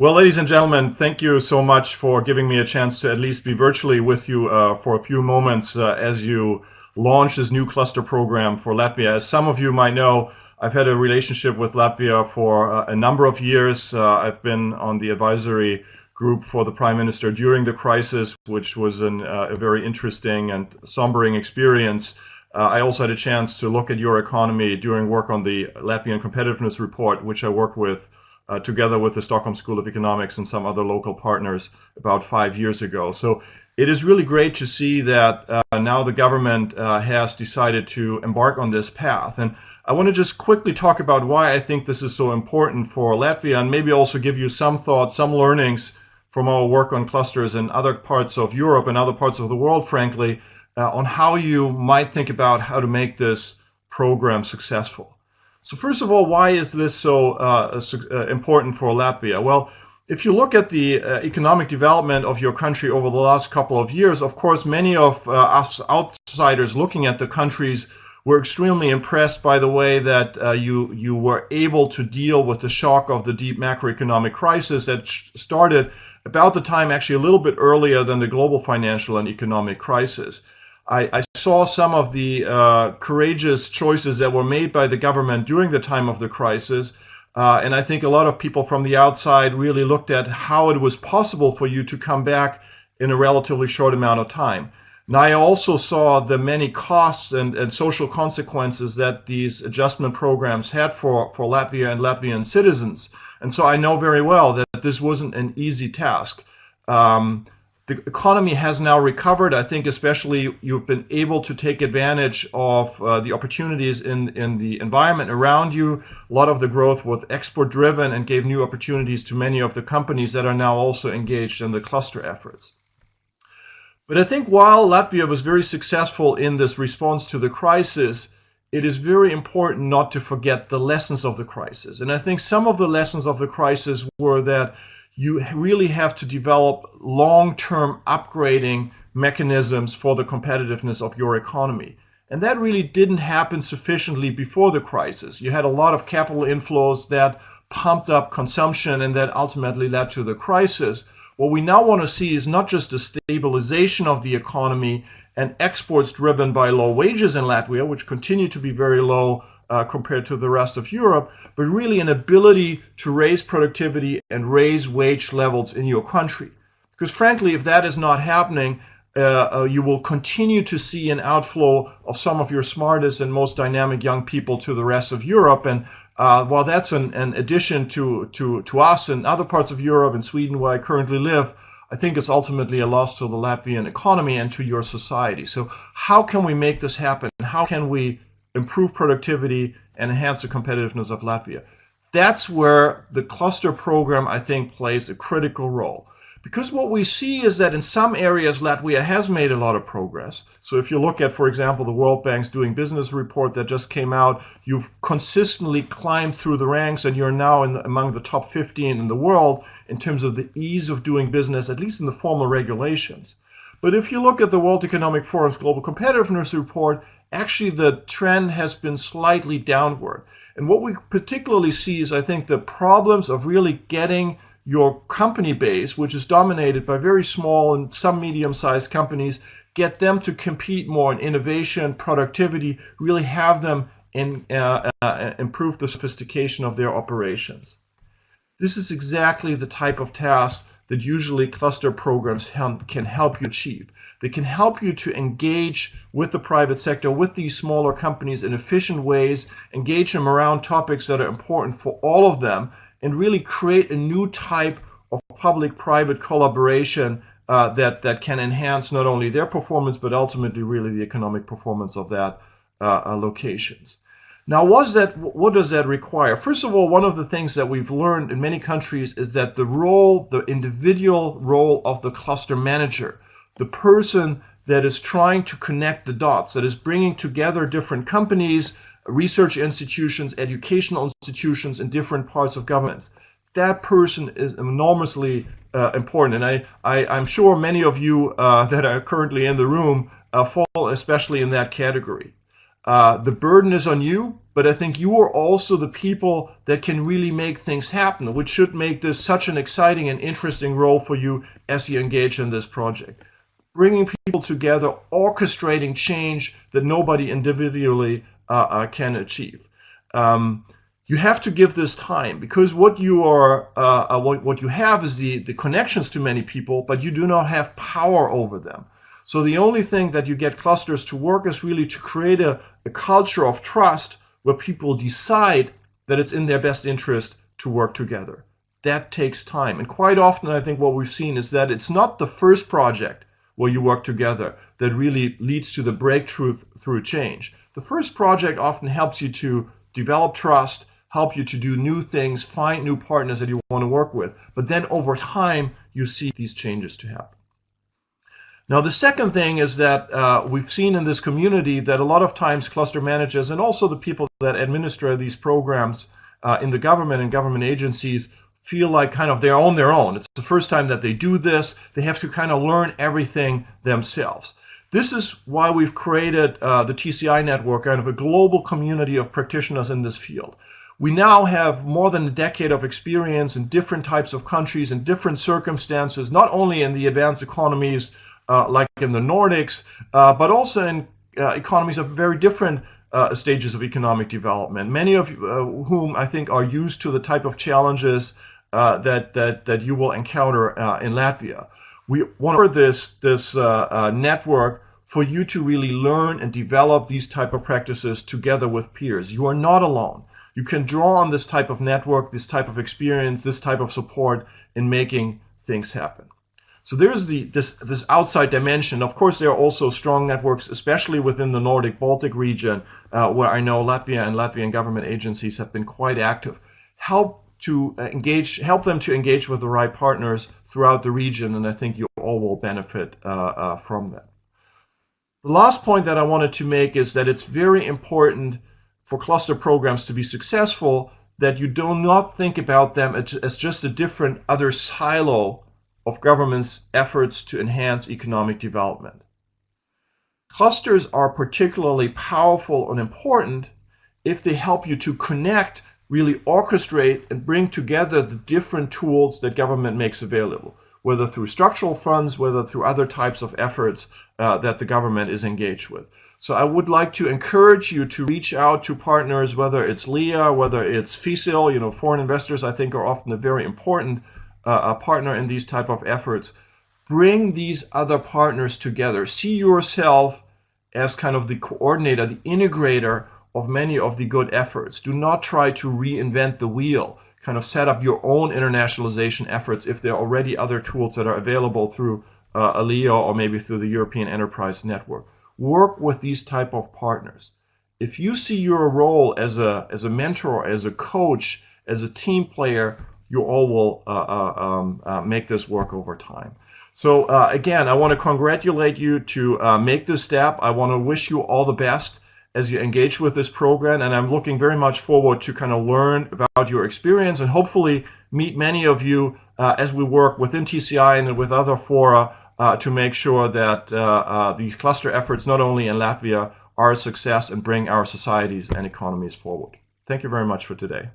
Well, ladies and gentlemen, thank you so much for giving me a chance to at least be virtually with you for a few moments as you launch this new cluster program for Latvia. As some of you might know, I've had a relationship with Latvia for a number of years. I've been on the advisory group for the Prime Minister during the crisis, which was a very interesting and sombering experience. I also had a chance to look at your economy during work on the Latvian Competitiveness Report, which I worked with together with the Stockholm School of Economics and some other local partners about 5 years ago. So it is really great to see that now the government has decided to embark on this path. And I want to just quickly talk about why I think this is so important for Latvia, and maybe also give you some thoughts, some learnings from our work on clusters in other parts of Europe and other parts of the world, frankly, on how you might think about how to make this program successful. So first of all, why is this so important for Latvia? Well, if you look at the economic development of your country over the last couple of years, of course, many of us outsiders looking at the countries were extremely impressed by the way that you were able to deal with the shock of the deep macroeconomic crisis that started about the time, actually a little bit earlier than the global financial and economic crisis. I saw some of the courageous choices that were made by the government during the time of the crisis, and I think a lot of people from the outside really looked at how it was possible for you to come back in a relatively short amount of time. Now, I also saw the many costs and social consequences that these adjustment programs had for Latvia and Latvian citizens, and so I know very well that this wasn't an easy task. The economy has now recovered. I think especially you've been able to take advantage of the opportunities in the environment around you. A lot of the growth was export driven and gave new opportunities to many of the companies that are now also engaged in the cluster efforts. But I think while Latvia was very successful in this response to the crisis, it is very important not to forget the lessons of the crisis. And I think some of the lessons of the crisis were that you really have to develop long-term upgrading mechanisms for the competitiveness of your economy. And that really didn't happen sufficiently before the crisis. You had a lot of capital inflows that pumped up consumption and that ultimately led to the crisis. What we now want to see is not just a stabilization of the economy and exports driven by low wages in Latvia, which continue to be very low compared to the rest of Europe, but really an ability to raise productivity and raise wage levels in your country. Because frankly, if that is not happening, you will continue to see an outflow of some of your smartest and most dynamic young people to the rest of Europe. And while that's an addition to us and other parts of Europe and Sweden where I currently live, I think it's ultimately a loss to the Latvian economy and to your society. So how can we make this happen? How can we improve productivity and enhance the competitiveness of Latvia? That's where the cluster program, I think, plays a critical role. Because what we see is that in some areas, Latvia has made a lot of progress. So if you look at, for example, the World Bank's Doing Business report that just came out, you've consistently climbed through the ranks and you're now among the top 15 in the world in terms of the ease of doing business, at least in the formal regulations. But if you look at the World Economic Forum's Global Competitiveness report, actually the trend has been slightly downward. And what we particularly see is, I think, the problems of really getting your company base, which is dominated by very small and some medium-sized companies, get them to compete more in innovation, productivity, really have them improve the sophistication of their operations. This is exactly the type of task that usually cluster programs can help you achieve. They can help you to engage with the private sector, with these smaller companies in efficient ways, engage them around topics that are important for all of them, and really create a new type of public-private collaboration that can enhance not only their performance, but ultimately really the economic performance of that locations. Now, what does that require? First of all, one of the things that we've learned in many countries is that the individual role of the cluster manager, the person that is trying to connect the dots, that is bringing together different companies, research institutions, educational institutions in different parts of governments, that person is enormously important. And I'm sure many of you that are currently in the room fall especially in that category. The burden is on you, but I think you are also the people that can really make things happen, which should make this such an exciting and interesting role for you as you engage in this project. Bringing people together, orchestrating change that nobody individually can achieve. You have to give this time, because what you are, what you have is the connections to many people, but you do not have power over them. So the only thing that you get clusters to work is really to create a culture of trust where people decide that it's in their best interest to work together. That takes time. And quite often, I think what we've seen is that it's not the first project where you work together that really leads to the breakthrough through change. The first project often helps you to develop trust, help you to do new things, find new partners that you want to work with. But then over time, you see these changes to happen. Now, the second thing is that we've seen in this community that a lot of times cluster managers and also the people that administer these programs in the government and government agencies feel like kind of they're on their own. It's the first time that they do this. They have to kind of learn everything themselves. This is why we've created the TCI network, kind of a global community of practitioners in this field. We now have more than a decade of experience in different types of countries and different circumstances, not only in the advanced economies like in the Nordics, but also in economies of very different stages of economic development, many of whom I think are used to the type of challenges that you will encounter in Latvia. We want to offer this network for you to really learn and develop these type of practices together with peers. You are not alone. You can draw on this type of network, this type of experience, this type of support in making things happen. So there's this outside dimension. Of course, there are also strong networks, especially within the Nordic-Baltic region, where I know Latvia and Latvian government agencies have been quite active. Help them to engage with the right partners throughout the region, and I think you all will benefit from that. The last point that I wanted to make is that it's very important for cluster programs to be successful that you do not think about them as just a different other silo of government's efforts to enhance economic development. Clusters are particularly powerful and important if they help you to connect, really orchestrate, and bring together the different tools that government makes available, whether through structural funds, whether through other types of efforts that the government is engaged with. So I would like to encourage you to reach out to partners, whether it's LIA, whether it's FISIL, foreign investors I think are often a very important a partner in these type of efforts. Bring these other partners together. See yourself as kind of the coordinator, the integrator of many of the good efforts. Do not try to reinvent the wheel. Kind of set up your own internationalization efforts if there are already other tools that are available through ALIA or maybe through the European Enterprise Network. Work with these type of partners. If you see your role as a mentor, as a coach, as a team player, you all will make this work over time. So again, I want to congratulate you to make this step. I want to wish you all the best as you engage with this program, and I'm looking very much forward to kind of learn about your experience and hopefully meet many of you as we work within TCI and with other fora to make sure that these cluster efforts, not only in Latvia, are a success and bring our societies and economies forward. Thank you very much for today.